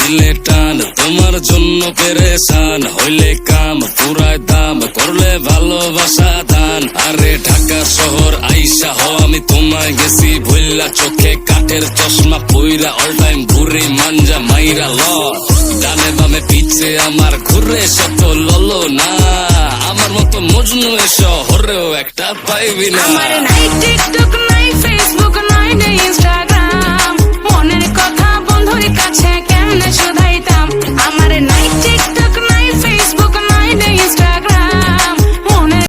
দিলে টান, তোমার জন্য পেরেশান, হইলে কাম পুরায় দাম, করলে ভালোবাসা দান। আরে ঢাকা শহর আইসা হ, আমি তোমায় গেছি ভুল্লা, চোখে কাঠের চশমা পইরা অল টাইম ঘুরি মাঞ্জা মাইরা ল। ডানে বামে পিছে আমার ঘুরে শত ললো না, আমার মতো মজনু এ শহরেও একটা পাইবি না। আমার নাই টিকটক নাই ফেসবুক নাই নাই ইনস্টাগ্রাম, মনের কথা বন্ধুর কাছে কেমনে শুধাইতাম। আমার নাই টিকটক